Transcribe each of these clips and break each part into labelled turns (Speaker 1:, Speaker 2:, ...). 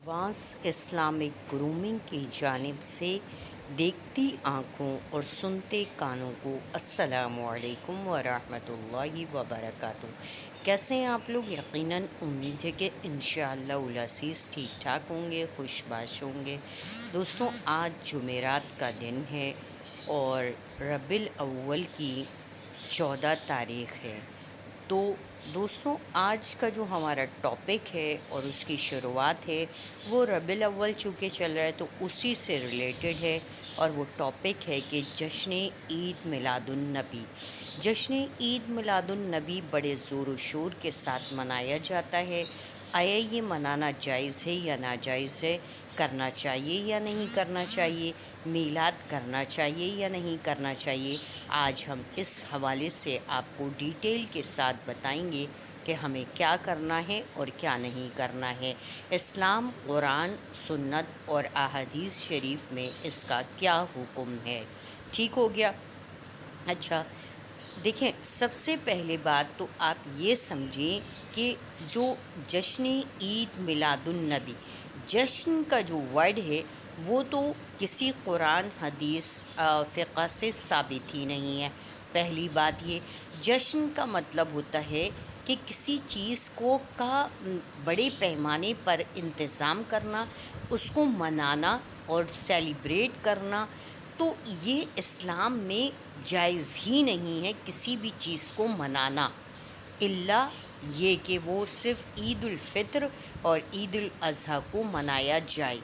Speaker 1: वांस Islamic grooming की जानिब से देखती आँखों और सुनते कानों को अस्सलामु अलैकुम व रहमतुल्लाहि व बरकातुहू। कैसे हैं आप लोग? यकीनन उम्मीद है कि इंशाअल्लाह उल अज़ीज़ ठीक ठाक होंगे, खुशबाश होंगे। दोस्तों, आज जुमेरात का दिन है और रबीउल अव्वल की 14 तारीख़ है। तो दोस्तों, आज का जो हमारा टॉपिक है और उसकी शुरुआत है वो रबीउल अव्वल चूँकि चल रहा है तो उसी से रिलेटेड है। और वो टॉपिक है कि जश्न ईद मिलादुन नबी। जश्न ईद मिलादुन नबी बड़े ज़ोर व शोर के साथ मनाया जाता है। आया ये मनाना जायज़ है या नाजायज़ है? करना चाहिए या नहीं करना चाहिए? मीलाद करना चाहिए या नहीं करना चाहिए? आज हम इस हवाले से आपको डिटेल के साथ बताएंगे कि हमें क्या करना है और क्या नहीं करना है। इस्लाम, कुरान, सुन्नत और अहादीस शरीफ में इसका क्या हुक्म है। ठीक हो गया। अच्छा, देखें, सबसे पहले बात तो आप ये समझें कि जो जश्न ईद मिलादुन नबी, जश्न का जो वर्ड है वो तो किसी कुरान, हदीस, फ़िक़्ह से साबित ही नहीं है। पहली बात ये, जश्न का मतलब होता है कि किसी चीज़ को का बड़े पैमाने पर इंतज़ाम करना, उसको मनाना और सेलिब्रेट करना। तो ये इस्लाम में जायज़ ही नहीं है किसी भी चीज़ को मनाना, इल्ला ये कि वो सिर्फ़ ईद उल फ़ित्र और ईद उल अज़हा को मनाया जाए।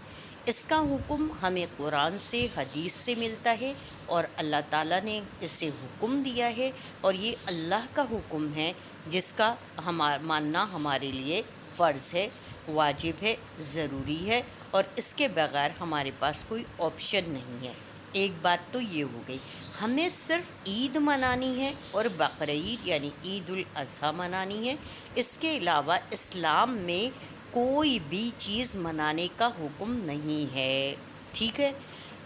Speaker 1: इसका हुक्म हमें कुरान से, हदीस से मिलता है और अल्लाह ताला ने इसे हुक्म दिया है और ये अल्लाह का हुक्म है जिसका मानना हमारे लिए फ़र्ज़ है, वाजिब है, ज़रूरी है और इसके बगैर हमारे पास कोई ऑप्शन नहीं है। एक बात तो ये हो गई। हमें सिर्फ़ ईद मनानी है और बकरीद यानी ईद उल अज़हा मनानी है। इसके अलावा इस्लाम में कोई भी चीज़ मनाने का हुक्म नहीं है। ठीक है।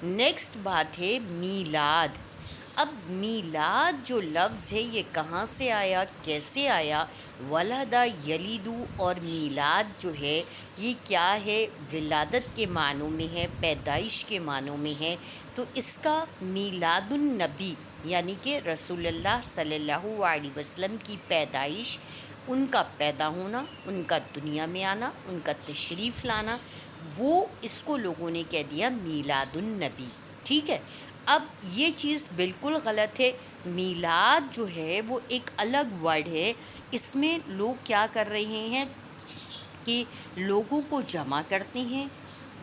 Speaker 1: नेक्स्ट बात है मीलाद। अब मीलाद जो लफ्ज़ है ये कहाँ से आया, कैसे आया? वलदा यलीदु और मीलाद जो है ये क्या है? विलादत के मानों में है, पैदाइश के मानों में है। तो इसका मीलादुन नबी यानी कि रसूलुल्लाह सल्लल्लाहु अलैहि वसल्लम की पैदाइश, उनका पैदा होना, उनका दुनिया में आना, उनका तशरीफ़ लाना, वो इसको लोगों ने कह दिया मीलादुन नबी। ठीक है। अब ये चीज़ बिल्कुल गलत है। मीलाद जो है वो एक अलग वर्ड है। इसमें लोग क्या कर रहे हैं कि लोगों को जमा करते हैं,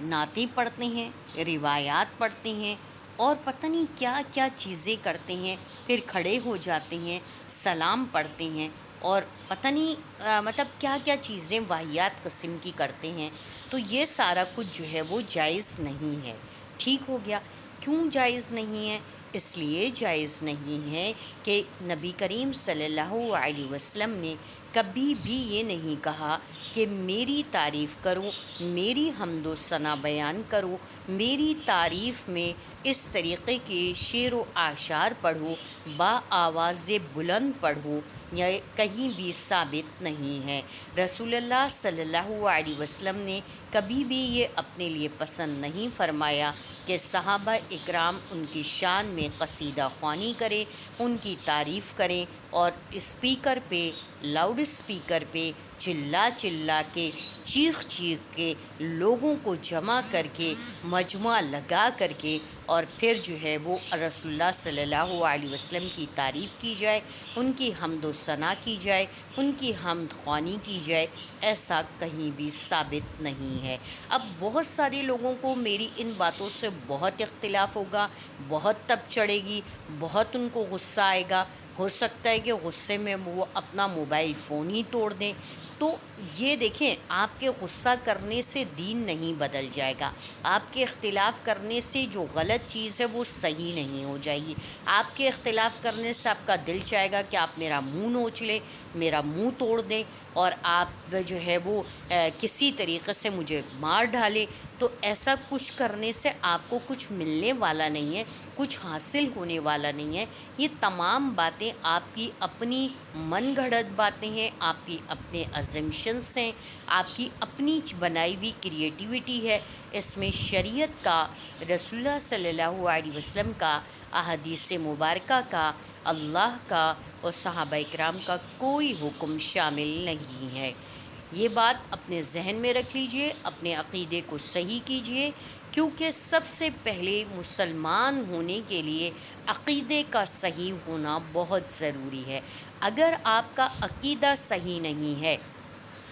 Speaker 1: नाते पढ़ते हैं, रिवायात पढ़ते हैं और पता नहीं क्या क्या चीज़ें करते हैं, फिर खड़े हो जाते हैं, सलाम पढ़ते हैं और पता नहीं मतलब क्या क्या चीज़ें वाहियात किस्म की करते हैं। तो ये सारा कुछ जो है वो जायज़ नहीं है। ठीक हो गया। क्यों जायज़ नहीं है? इसलिए जायज़ नहीं है कि नबी करीम सल्लल्लाहु अलैहि वसल्लम ने कभी भी ये नहीं कहा कि मेरी तारीफ़ करो, मेरी हम्दो सना बयान करो, मेरी तारीफ़ में इस तरीक़े के शेर व आशार पढ़ो, बा आवाज़ बुलंद पढ़ो, या कहीं भी साबित नहीं है। रसूलुल्लाह सल्लल्लाहु अलैहि वसल्लम ने कभी भी ये अपने लिए पसंद नहीं फरमाया कि सहाबा इकराम उनकी शान में क़सीदा ख़्वानी करें, उनकी तारीफ़ करें और स्पीकर पे, लाउड स्पीकर पे चिल्ला चिल्ला के, चीख चीख के लोगों को जमा करके, मजमा लगा करके और फिर जो है वो रसूलुल्लाह सल्लल्लाहु अलैहि वसल्लम की तारीफ़ की जाए, उनकी हम्द व सना की जाए, उनकी हम्द ख़्वानी की जाए, ऐसा कहीं भी साबित नहीं है। अब बहुत सारे लोगों को मेरी इन बातों से बहुत इख्तिलाफ़ होगा, बहुत तब चढ़ेगी, बहुत उनको गुस्सा आएगा। हो सकता है कि गुस्से में वो अपना मोबाइल फ़ोन ही तोड़ दें। तो ये देखें, आपके गुस्सा करने से दीन नहीं बदल जाएगा। आपके इख्तिलाफ़ करने से जो गलत चीज़ है वो सही नहीं हो जाएगी। आपके इख्तिलाफ़ करने से आपका दिल चाहेगा कि आप मेरा मुँह नोच लें, मेरा मुँह तोड़ दें, اور آپ جو ہے وہ کسی طریقے سے مجھے مار ڈالیں، تو ایسا کچھ کرنے سے آپ کو کچھ ملنے والا نہیں ہے، کچھ حاصل ہونے والا نہیں ہے۔ یہ تمام باتیں آپ کی اپنی من گھڑت باتیں ہیں، آپ کی اپنے ازمپشنس ہیں، آپ کی اپنی بنائی ہوئی کریٹیوٹی ہے۔ اس میں شریعت کا، رسول اللہ صلی اللہ علیہ وسلم کا، احادیث مبارکہ کا، اللہ کا اور صحابہ کرام کا کوئی حکم شامل نہیں ہے۔ یہ بات اپنے ذہن میں رکھ لیجئے، اپنے عقیدے کو صحیح کیجئے، کیونکہ سب سے پہلے مسلمان ہونے کے لیے عقیدے کا صحیح ہونا بہت ضروری ہے۔ اگر آپ کا عقیدہ صحیح نہیں ہے،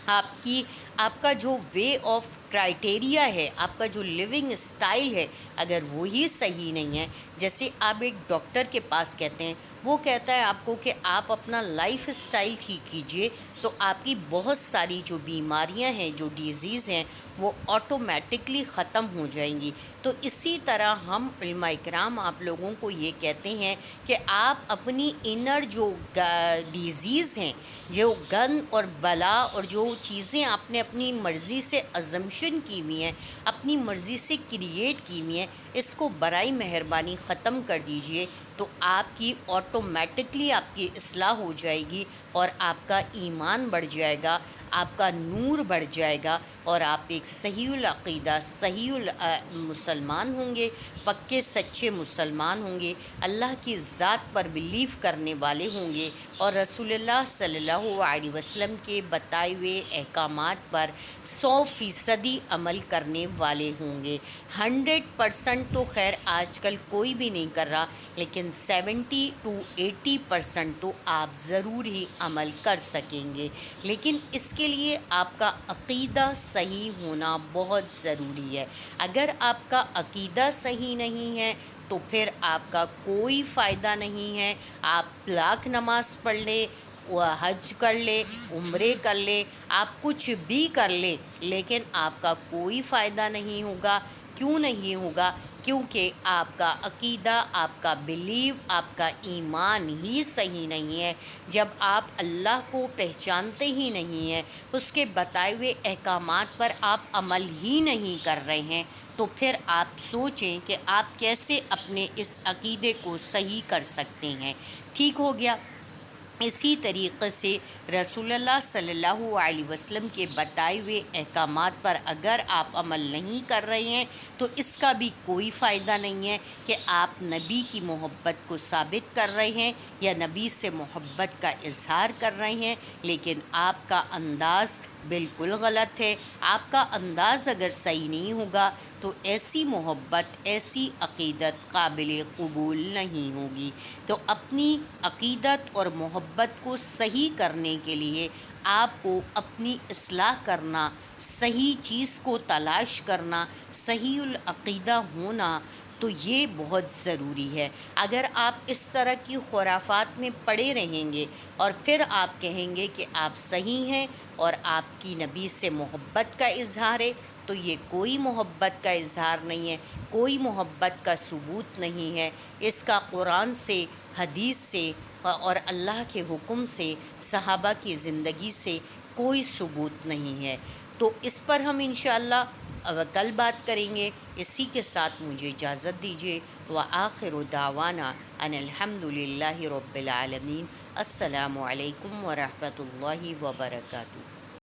Speaker 1: آپ کا جو وے آف کرائٹیریا ہے، آپ کا جو لیونگ اسٹائل ہے، اگر وہی صحیح نہیں ہے، جیسے آپ ایک ڈاکٹر کے پاس کہتے ہیں، وہ کہتا ہے آپ کو کہ آپ اپنا لائف اسٹائل ٹھیک کیجئے، تو آپ کی بہت ساری جو بیماریاں ہیں، جو ڈیزیز ہیں، وہ آٹومیٹکلی ختم ہو جائیں گی۔ تو اسی طرح ہم علماء کرام آپ لوگوں کو یہ کہتے ہیں کہ آپ اپنی انر جو ڈیزیز ہیں، جو گند اور بلا اور جو چیزیں آپ نے اپنی مرضی سے ازمپشن کی ہوئی ہیں، اپنی مرضی سے کریٹ کی ہوئی ہیں، اس کو برائے مہربانی ختم کر دیجئے، تو آپ کی آٹومیٹکلی آپ کی اصلاح ہو جائے گی، اور آپ کا ایمان بڑھ جائے گا، آپ کا نور بڑھ جائے گا، اور آپ ایک صحیح العقیدہ، صحیح مسلمان ہوں گے، پکے سچے مسلمان ہوں گے، اللہ کی ذات پر بلیو کرنے والے ہوں گے، اور رسول اللہ صلی اللہ علیہ وسلم کے بتائے ہوئے احکامات پر 100% عمل کرنے والے ہوں گے۔ 100% تو خیر آج کل کوئی بھی نہیں کر رہا، لیکن 70 to 80% تو آپ ضرور ہی عمل کر سکیں گے۔ لیکن اس کے لیے آپ کا عقیدہ صحیح ہونا بہت ضروری ہے۔ اگر آپ کا عقیدہ صحیح نہیں ہے تو پھر آپ کا کوئی فائدہ نہیں ہے۔ آپ لاکھ نماز پڑھ لے، حج کر لے، عمرے کر لے، آپ کچھ بھی کر لے، لیکن آپ کا کوئی فائدہ نہیں ہوگا۔ کیوں نہیں ہوگا؟ کیونکہ آپ کا عقیدہ، آپ کا بلیو، آپ کا ایمان ہی صحیح نہیں ہے۔ جب آپ اللہ کو پہچانتے ہی نہیں ہیں، اس کے بتائے ہوئے احکامات پر آپ عمل ہی نہیں کر رہے ہیں، تو پھر آپ سوچیں کہ آپ کیسے اپنے اس عقیدے کو صحیح کر سکتے ہیں۔ ٹھیک ہو گیا؟ اسی طریقے سے رسول اللہ صلی اللہ علیہ وسلم کے بتائے ہوئے احکامات پر اگر آپ عمل نہیں کر رہے ہیں تو اس کا بھی کوئی فائدہ نہیں ہے کہ آپ نبی کی محبت کو ثابت کر رہے ہیں یا نبی سے محبت کا اظہار کر رہے ہیں، لیکن آپ کا انداز بالکل غلط ہے۔ آپ کا انداز اگر صحیح نہیں ہوگا تو ایسی محبت، ایسی عقیدت قابل قبول نہیں ہوگی۔ تو اپنی عقیدت اور محبت کو صحیح کرنے کے لیے آپ کو اپنی اصلاح کرنا، صحیح چیز کو تلاش کرنا، صحیح العقیدہ ہونا، تو یہ بہت ضروری ہے۔ اگر آپ اس طرح کی خرافات میں پڑے رہیں گے اور پھر آپ کہیں گے کہ آپ صحیح ہیں اور آپ کی نبی سے محبت کا اظہار ہے، تو یہ کوئی محبت کا اظہار نہیں ہے، کوئی محبت کا ثبوت نہیں ہے۔ اس کا قرآن سے، حدیث سے اور اللہ کے حکم سے، صحابہ کی زندگی سے کوئی ثبوت نہیں ہے۔ تو اس پر ہم انشاءاللہ کل بات کریں گے۔ اسی کے ساتھ مجھے اجازت دیجیے۔ وآخر دعوانا ان الحمد للہ رب العالمین۔ السلام علیکم ورحمۃ اللہ وبرکاتہ۔